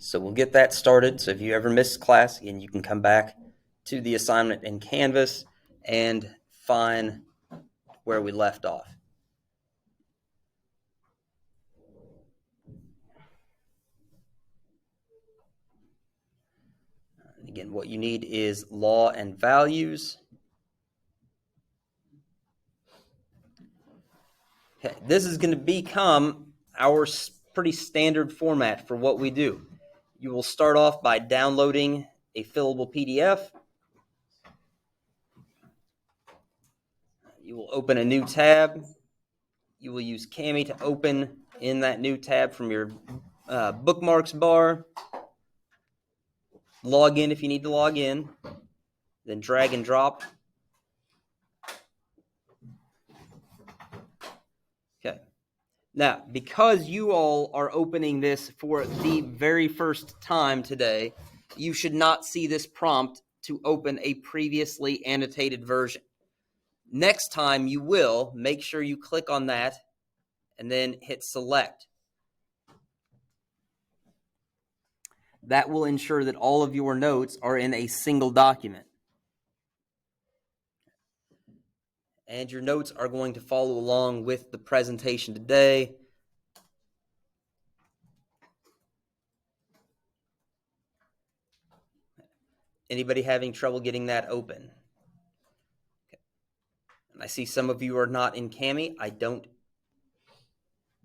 So we'll get that started. So if you ever miss class, again, you can come back to the assignment in Canvas and find where we left off. Again, what you need is law and values. Okay, this is going to become our pretty standard format for what we do. You will start off by downloading a fillable PDF. You will open a new tab. You will use Kami to open in that new tab from your bookmarks bar. Log in if you need to log in. Then drag and drop. Okay. Now, because you all are opening this for the very first time today, you should not see this prompt to open a previously annotated version. Next time you will, make sure you click on that and then hit select. That will ensure that all of your notes are in a single document. And your notes are going to follow along with the presentation today. Anybody having trouble getting that open? Okay. And I see some of you are not in Kami. I don't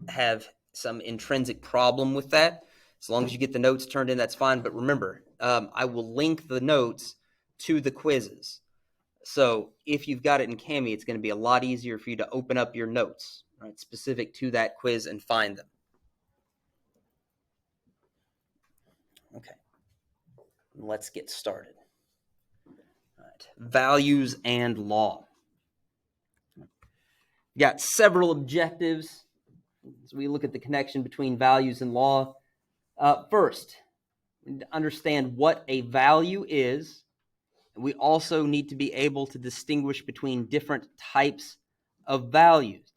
have some intrinsic problem with that. As long as you get the notes turned in, that's fine. But remember, I will link the notes to the quizzes. So if you've got it in Kami, it's going to be a lot easier for you to open up your notes, right, specific to that quiz and find them. Okay, let's get started. All right. Values and law. You got several objectives as we look at the connection between values and law. First, we need to understand what a value is. We also need to be able to distinguish between different types of values.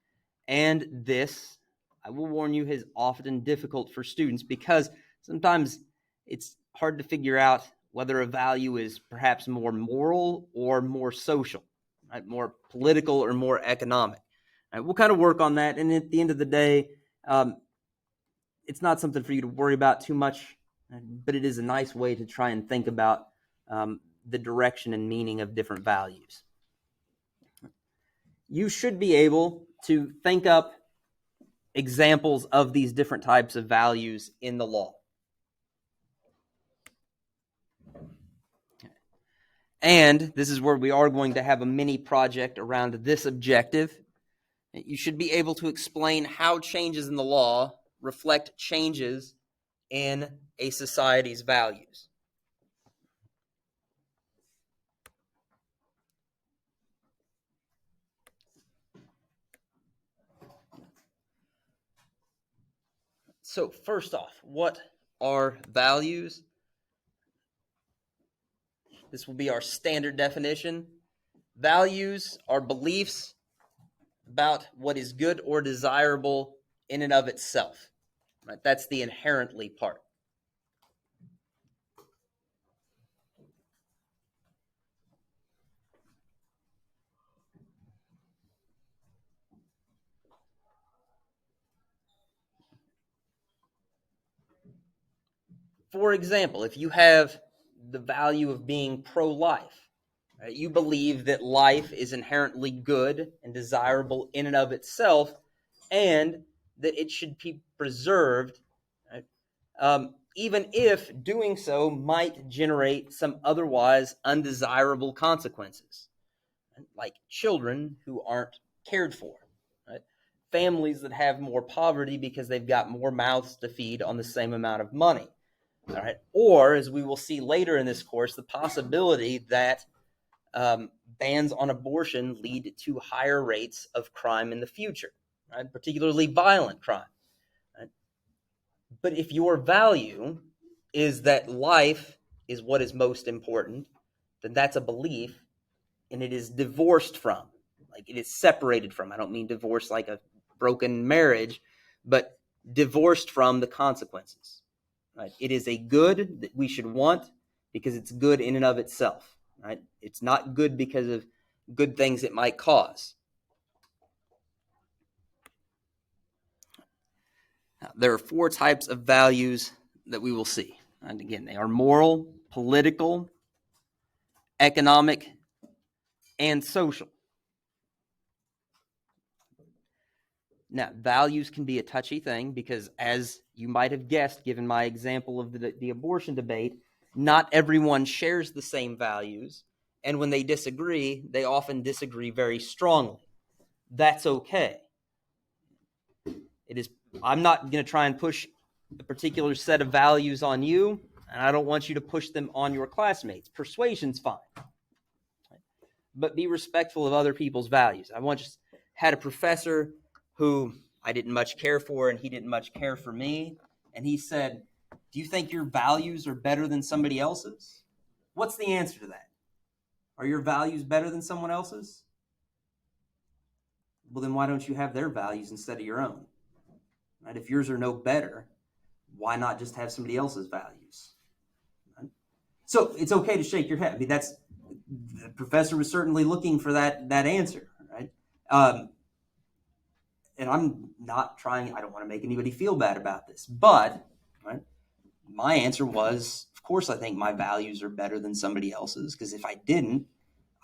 And this, I will warn you, is often difficult for students because sometimes it's hard to figure out whether a value is perhaps more moral or more social, right? More political or more economic. Right? We'll kind of work on that. And at the end of the day, it's not something for you to worry about too much, but it is a nice way to try and think about the direction and meaning of different values. You should be able to think up examples of these different types of values in the law. And this is where we are going to have a mini project around this objective. You should be able to explain how changes in the law reflect changes in a society's values. So first off, what are values? This will be our standard definition. Values are beliefs about what is good or desirable in and of itself. Right? That's the inherently part. For example, if you have the value of being pro-life, right, you believe that life is inherently good and desirable in and of itself, and that it should be preserved, right? Even if doing so might generate some otherwise undesirable consequences, right? Like children who aren't cared for, right? Families that have more poverty because they've got more mouths to feed on the same amount of money. All right. Or, as we will see later in this course, the possibility that bans on abortion lead to higher rates of crime in the future, right? Particularly violent crime. Right? But if your value is that life is what is most important, then that's a belief, and it is divorced from, like it is separated from. I don't mean divorce like a broken marriage, but divorced from the consequences. Right? It is a good that we should want because it's good in and of itself. Right? It's not good because of good things it might cause. Now, there are 4 types of values that we will see. And again, they are moral, political, economic, and social. Now, values can be a touchy thing because, as you might have guessed, given my example of the abortion debate, not everyone shares the same values. And when they disagree, they often disagree very strongly. That's okay. I'm not going to try and push a particular set of values on you, and I don't want you to push them on your classmates. Persuasion's fine. But be respectful of other people's values. I once had a professor who I didn't much care for, and he didn't much care for me. And he said, "Do you think your values are better than somebody else's?" What's the answer to that? Are your values better than someone else's? Well, then why don't you have their values instead of your own? Right? If yours are no better, why not just have somebody else's values? Right? So it's okay to shake your head. I mean, the professor was certainly looking for that answer, right? And I'm not trying, I don't want to make anybody feel bad about this, but right, my answer was, of course, I think my values are better than somebody else's, because if I didn't,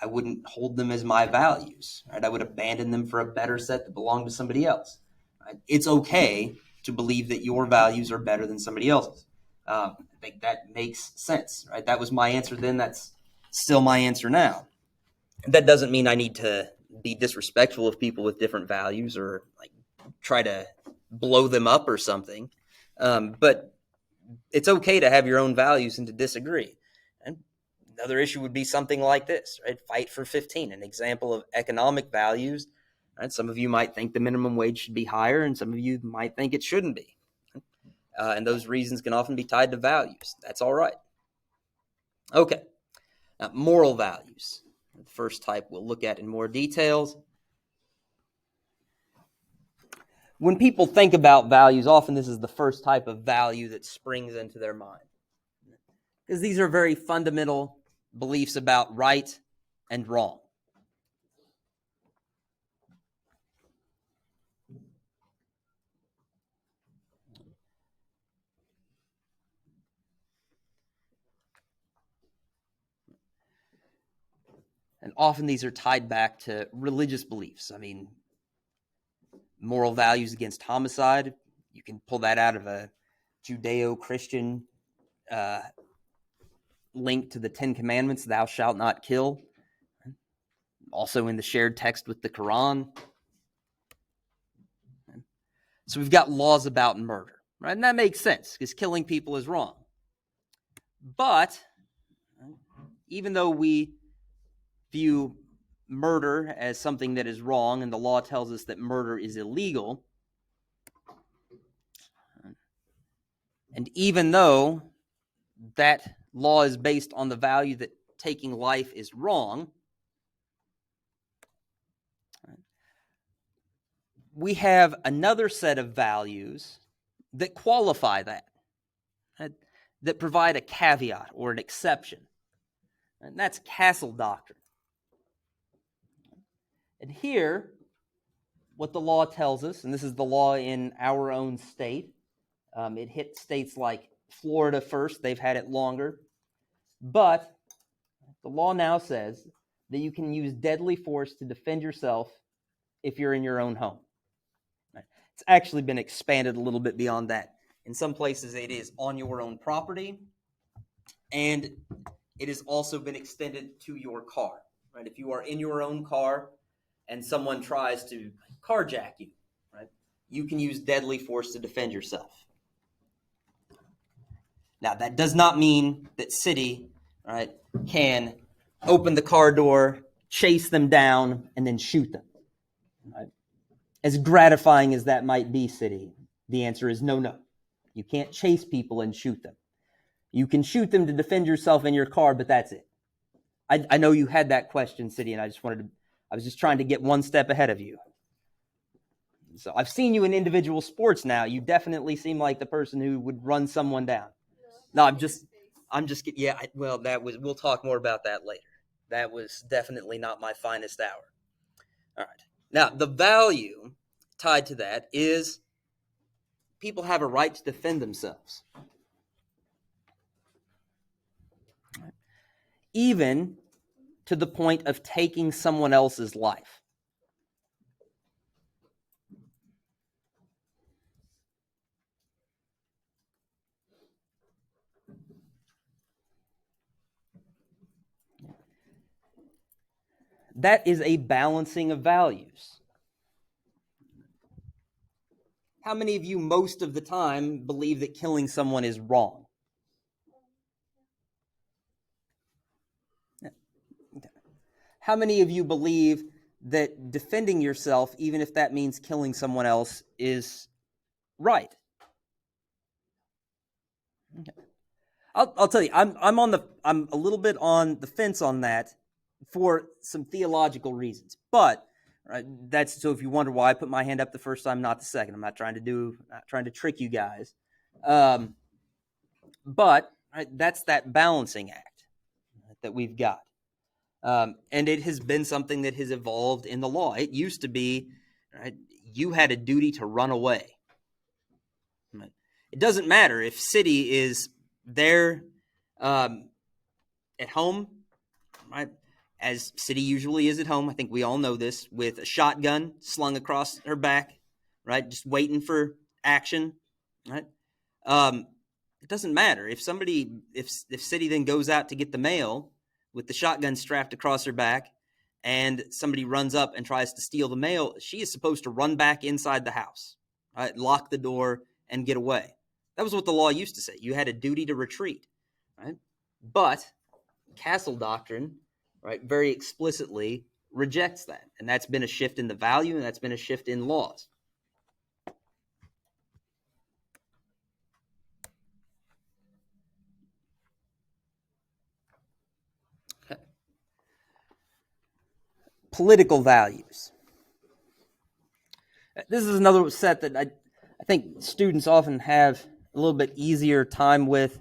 I wouldn't hold them as my values, right? I would abandon them for a better set that belonged to somebody else. Right? It's okay to believe that your values are better than somebody else's. I think that makes sense, right? That was my answer then. That's still my answer now. That doesn't mean I need to be disrespectful of people with different values or like try to blow them up or something. But it's okay to have your own values and to disagree. And another issue would be something like this, right? Fight for 15, an example of economic values. Right? Some of you might think the minimum wage should be higher, and some of you might think it shouldn't be. And those reasons can often be tied to values. That's all right. Okay. Now, moral values. The first type we'll look at in more details. When people think about values, often this is the first type of value that springs into their mind. Because these are very fundamental beliefs about right and wrong. And often these are tied back to religious beliefs. I mean, moral values against homicide, you can pull that out of a Judeo-Christian link to the 10 Commandments, thou shalt not kill. Also in the shared text with the Quran. So we've got laws about murder, right? And that makes sense because killing people is wrong. But even though we view murder as something that is wrong, and the law tells us that murder is illegal, and even though that law is based on the value that taking life is wrong, we have another set of values that qualify that provide a caveat or an exception. And that's castle doctrine. And here, what the law tells us, and this is the law in our own state, it hit states like Florida first, they've had it longer, but the law now says that you can use deadly force to defend yourself if you're in your own home. It's actually been expanded a little bit beyond that. In some places, it is on your own property, and it has also been extended to your car. Right? If you are in your own car and someone tries to carjack you, right, you can use deadly force to defend yourself. Now, that does not mean that city, right, can open the car door, chase them down, and then shoot them. Right? As gratifying as that might be, city, the answer is no. You can't chase people and shoot them. You can shoot them to defend yourself in your car, but that's it. I know you had that question, city, and I was just trying to get one step ahead of you. So I've seen you in individual sports now. You definitely seem like the person who would run someone down. No, yeah. Well, we'll talk more about that later. That was definitely not my finest hour. All right. Now, the value tied to that is people have a right to defend themselves, even to the point of taking someone else's life. That is a balancing of values. How many of you, most of the time, believe that killing someone is wrong? How many of you believe that defending yourself, even if that means killing someone else, is right? Okay. I'll tell you, I'm a little bit on the fence on that for some theological reasons. But right, that's so if you wonder why I put my hand up the first time, not the second. I'm not trying to trick you guys. But right, that's that balancing act that we've got. And it has been something that has evolved in the law. It used to be, right, you had a duty to run away. Right? It doesn't matter if city is there at home, right? As city usually is at home. I think we all know this, with a shotgun slung across her back, right? Just waiting for action, right? It doesn't matter if city then goes out to get the mail with the shotgun strapped across her back, and somebody runs up and tries to steal the mail. She is supposed to run back inside the house, right? Lock the door and get away. That was what the law used to say. You had a duty to retreat, right? But Castle Doctrine, right, very explicitly rejects that. And that's been a shift in the value, and that's been a shift in laws. Okay. Political values. This is another set that I think students often have a little bit easier time with,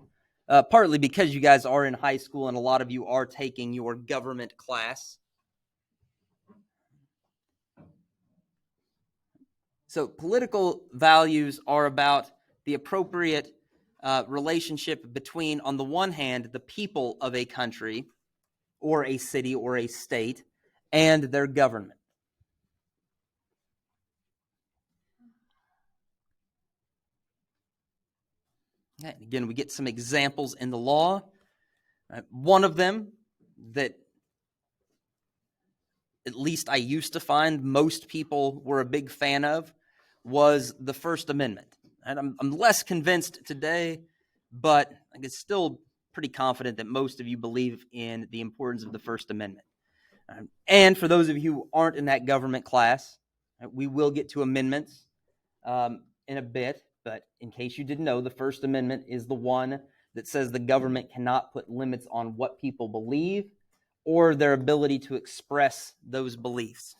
partly because you guys are in high school and a lot of you are taking your government class. So political values are about the appropriate relationship between, on the one hand, the people of a country or a city or a state and their government. Okay, again, we get some examples in the law. One of them that at least I used to find most people were a big fan of was the First Amendment. And I'm less convinced today, but I'm still pretty confident that most of you believe in the importance of the First Amendment. And for those of you who aren't in that government class, we will get to amendments in a bit. But in case you didn't know, the First Amendment is the one that says the government cannot put limits on what people believe or their ability to express those beliefs.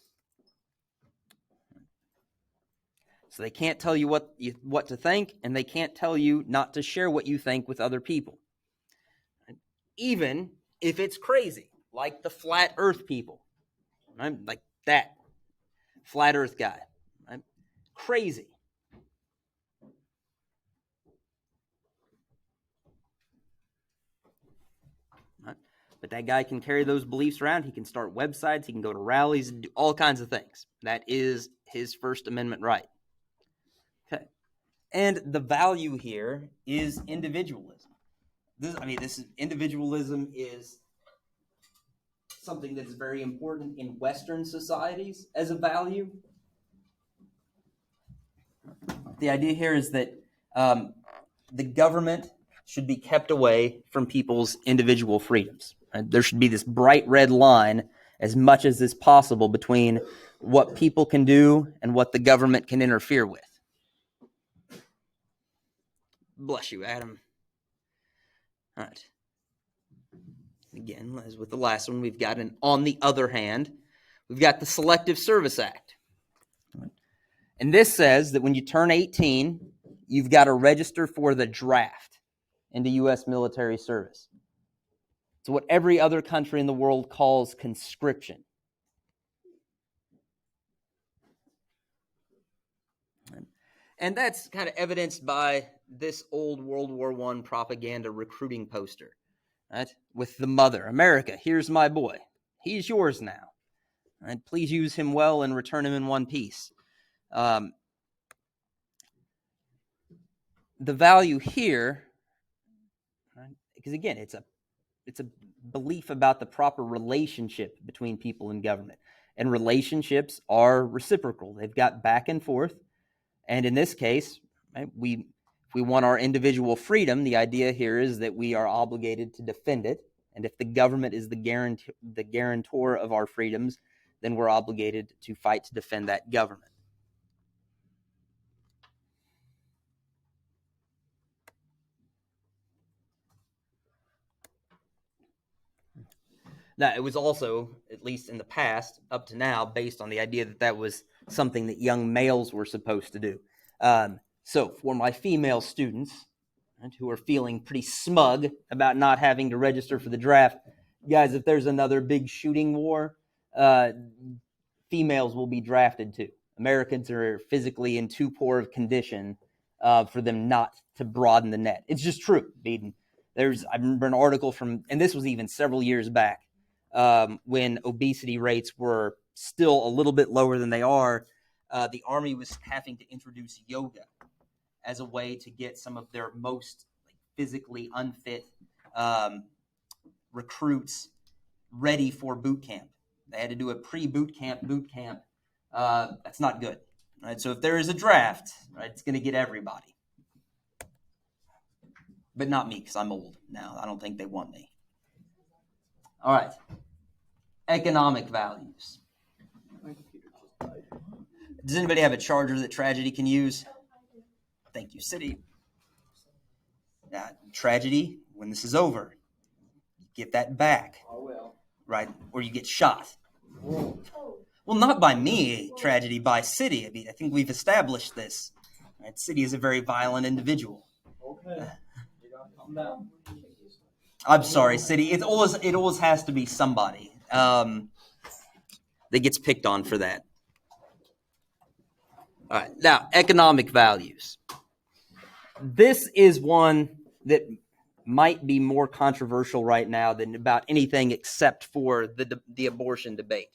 So they can't tell you what to think, and they can't tell you not to share what you think with other people. Even if it's crazy, like the flat earth people, right? Like that flat earth guy, right? Crazy. Right? But that guy can carry those beliefs around. He can start websites. He can go to rallies and do all kinds of things. That is his First Amendment right. Okay. And the value here is individualism. Individualism is something that's very important in Western societies as a value. The idea here is that the government should be kept away from people's individual freedoms. There should be this bright red line as much as is possible between what people can do and what the government can interfere with. Bless you, Adam. All right. Again, as with the last one, we've got on the other hand, we've got the Selective Service Act. And this says that when you turn 18, you've got to register for the draft into U.S. military service. It's what every other country in the world calls conscription. And that's kind of evidenced by this old World War I propaganda recruiting poster, right? With the mother, America, here's my boy. He's yours now. Right? Please use him well and return him in one piece. The value here, right? Because again, it's a belief about the proper relationship between people and government. And relationships are reciprocal. They've got back and forth. And in this case, right, if we want our individual freedom, the idea here is that we are obligated to defend it. And if the government is the guarantor of our freedoms, then we're obligated to fight to defend that government. Now, it was also, at least in the past, up to now, based on the idea that that was something that young males were supposed to do. So for my female students, right, who are feeling pretty smug about not having to register for the draft, guys, if there's another big shooting war, females will be drafted too. Americans are physically in too poor of condition for them not to broaden the net. It's just true, Beaton. I remember an article from, and this was even several years back, when obesity rates were still a little bit lower than they are. The Army was having to introduce yoga as a way to get some of their most physically unfit recruits ready for boot camp. They had to do a pre-boot camp, boot camp. That's not good, right? So if there is a draft, right, it's going to get everybody. But not me, because I'm old now. I don't think they want me. All right. Economic values. Does anybody have a charger that Tragedy can use? Thank you, City. Tragedy, when this is over, get that back. Right? Or you get shot. Well, not by me, Tragedy, by City. I mean, I think we've established this. Right? City is a very violent individual. Okay. Calm down. I'm sorry, City. It always has to be somebody that gets picked on for that. All right. Now, economic values. This is one that might be more controversial right now than about anything except for the abortion debate.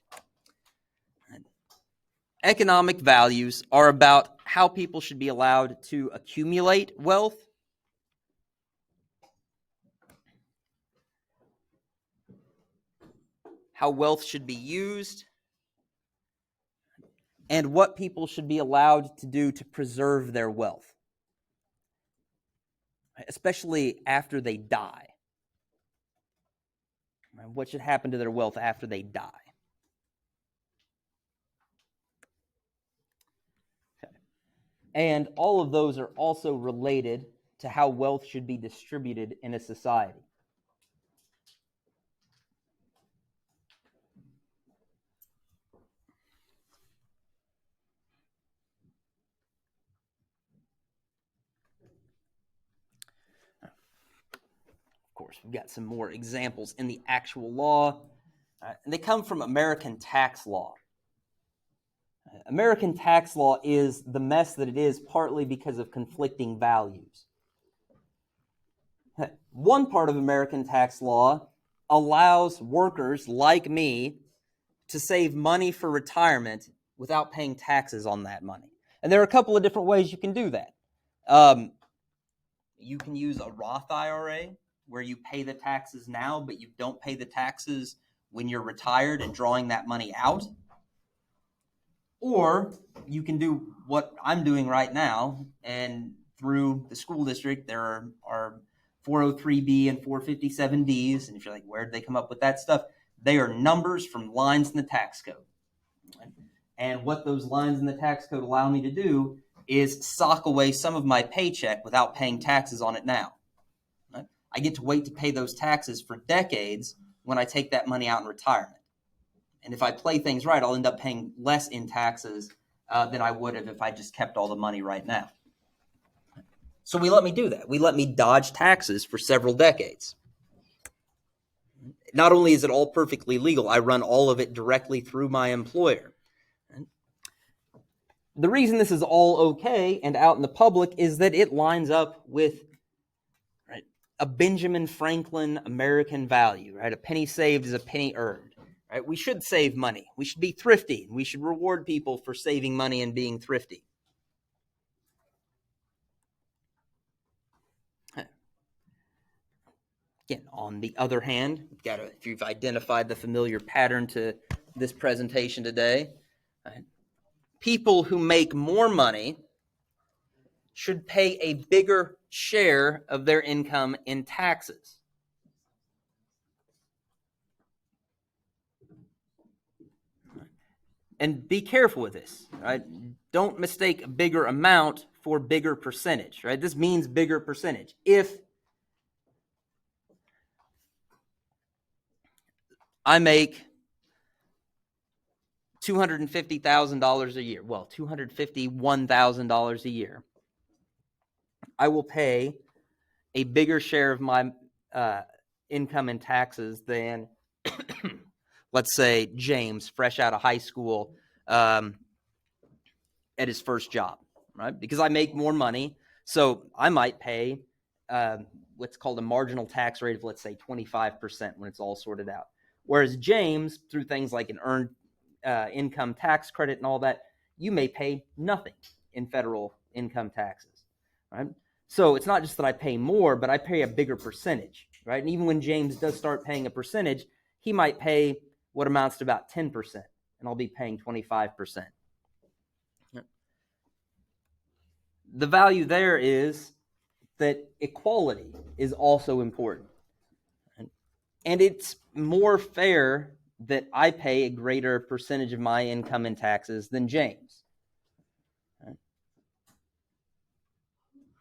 Economic values are about how people should be allowed to accumulate wealth, how wealth should be used, and what people should be allowed to do to preserve their wealth, especially after they die. What should happen to their wealth after they die? Okay. And all of those are also related to how wealth should be distributed in a society. Of course, we've got some more examples in the actual law, and they come from American tax law. American tax law is the mess that it is partly because of conflicting values. One part of American tax law allows workers like me to save money for retirement without paying taxes on that money. And there are a couple of different ways you can do that. You can use a Roth IRA, where you pay the taxes now, but you don't pay the taxes when you're retired and drawing that money out. Or you can do what I'm doing right now, and through the school district, there are 403B and 457Ds, and if you're like, where did they come up with that stuff? They are numbers from lines in the tax code. And what those lines in the tax code allow me to do is sock away some of my paycheck without paying taxes on it now. I get to wait to pay those taxes for decades when I take that money out in retirement. And if I play things right, I'll end up paying less in taxes than I would have if I just kept all the money right now. So we let me do that. We let me dodge taxes for several decades. Not only is it all perfectly legal, I run all of it directly through my employer. The reason this is all okay and out in the public is that it lines up with a Benjamin Franklin American value, right? A penny saved is a penny earned, right? We should save money. We should be thrifty. We should reward people for saving money and being thrifty. Again, on the other hand, if you've identified the familiar pattern to this presentation today, right? People who make more money should pay a bigger share of their income in taxes. And be careful with this, right? Don't mistake a bigger amount for bigger percentage, right? This means bigger percentage. If I make $250,000 a year, well, $251,000 a year, I will pay a bigger share of my income in taxes than, let's say, James, fresh out of high school, at his first job, right? Because I make more money, so I might pay what's called a marginal tax rate of, let's say, 25% when it's all sorted out. Whereas James, through things like an earned income tax credit and all that, you may pay nothing in federal income taxes, right? So it's not just that I pay more, but I pay a bigger percentage, right? And even when James does start paying a percentage, he might pay what amounts to about 10%, and I'll be paying 25%. The value there is that equality is also important. And it's more fair that I pay a greater percentage of my income in taxes than James.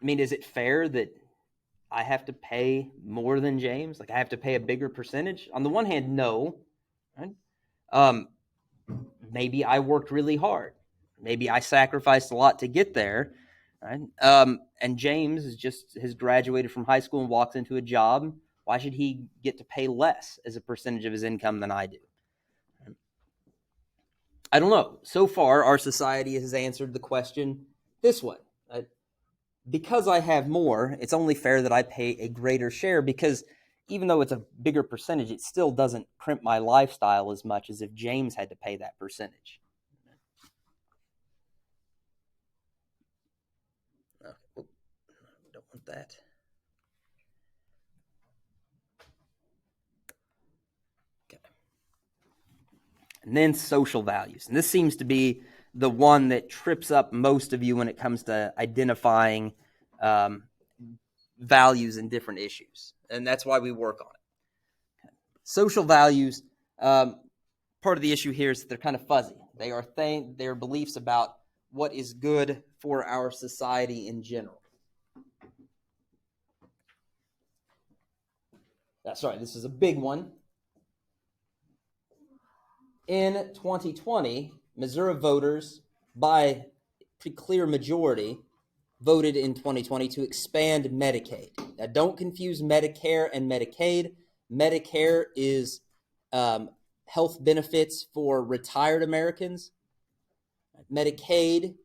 I mean, is it fair that I have to pay more than James? Like, I have to pay a bigger percentage? On the one hand, no. Right? Maybe I worked really hard. Maybe I sacrificed a lot to get there. Right? And James has graduated from high school and walks into a job. Why should he get to pay less as a percentage of his income than I do? I don't know. So far, our society has answered the question this way. Because I have more, it's only fair that I pay a greater share, because even though it's a bigger percentage, it still doesn't crimp my lifestyle as much as if James had to pay that percentage. Okay. Don't want that. Okay. And then social values. And this seems to be the one that trips up most of you when it comes to identifying values in different issues. And that's why we work on it. Okay. Social values, part of the issue here is that they're kind of fuzzy. They are beliefs about what is good for our society in general. Sorry, this is a big one. In 2020, Missouri voters, by pretty clear majority, voted in 2020 to expand Medicaid. Now, don't confuse Medicare and Medicaid. Medicare is health benefits for retired Americans. Medicaid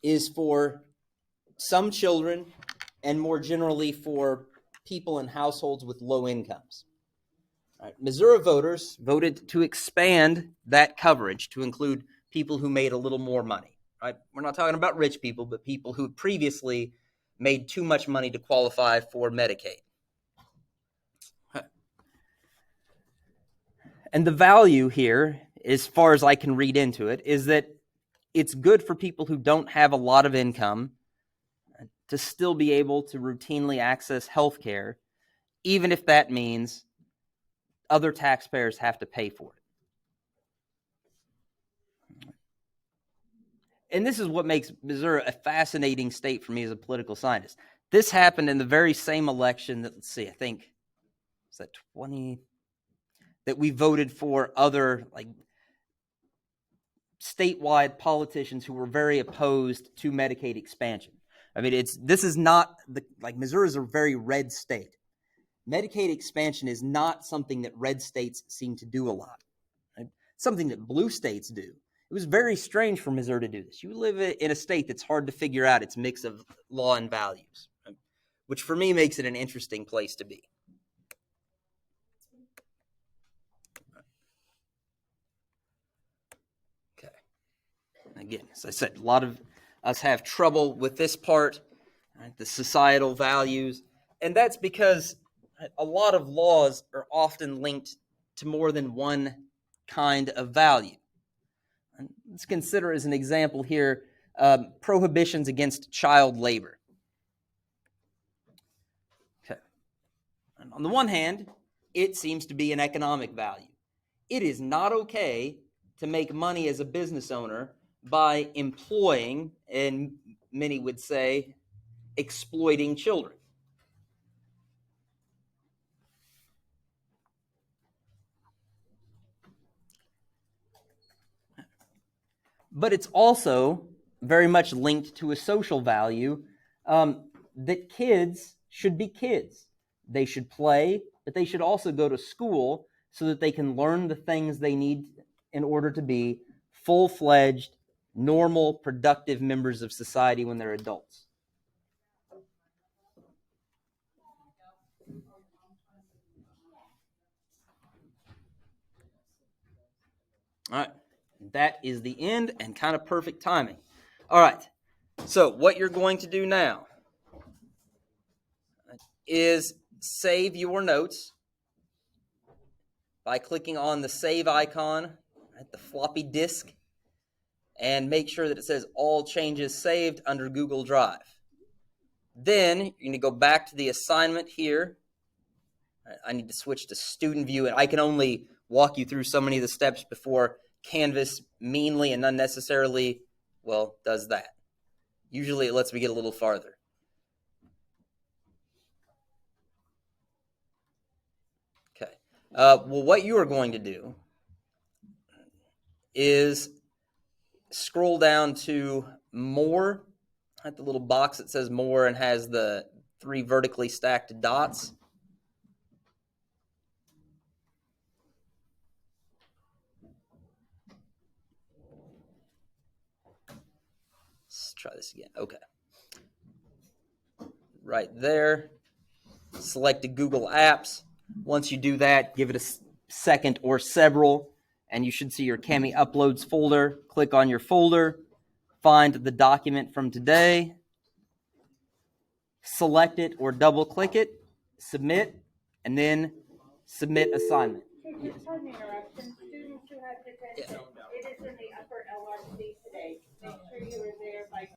is for some children and more generally for people in households with low incomes. Right. Missouri voters voted to expand that coverage to include people who made a little more money. Right? We're not talking about rich people, but people who previously made too much money to qualify for Medicaid. And the value here, as far as I can read into it, is that it's good for people who don't have a lot of income to still be able to routinely access health care, even if that means other taxpayers have to pay for it. And this is what makes Missouri a fascinating state for me as a political scientist. This happened in the very same election that, let's see, I think, was that 20, that we voted for other, like, statewide politicians who were very opposed to Medicaid expansion. I mean, this is not Missouri is a very red state. Medicaid expansion is not something that red states seem to do a lot. Right? Something that blue states do. It was very strange for Missouri to do this. You live in a state that's hard to figure out its mix of law and values, right? Which for me makes it an interesting place to be. Okay. Again, as I said, a lot of us have trouble with this part, right? The societal values, and that's because a lot of laws are often linked to more than one kind of value. And let's consider as an example here prohibitions against child labor. Okay. And on the one hand, it seems to be an economic value. It is not okay to make money as a business owner by employing, and many would say, exploiting children. But it's also very much linked to a social value that kids should be kids. They should play, but they should also go to school so that they can learn the things they need in order to be full-fledged, normal, productive members of society when they're adults. All right. That is the end and kind of perfect timing. All right. So what you're going to do now is save your notes by clicking on the save icon at the floppy disk and make sure that it says all changes saved under Google Drive. Then you're going to go back to the assignment here. I need to switch to student view, and I can only walk you through so many of the steps before Canvas meanly and unnecessarily, does that. Usually it lets me get a little farther. Okay. What you are going to do is scroll down to More at the little box that says More and has the 3 vertically stacked dots. Let's try this again. Okay. Right there. Select the Google Apps. Once you do that, give it a second or several, and you should see your Cami Uploads folder. Click on your folder. Find the document from today. Select it or double-click it. Submit, and then submit assignment. Pardon the interruption. Students who have detention, it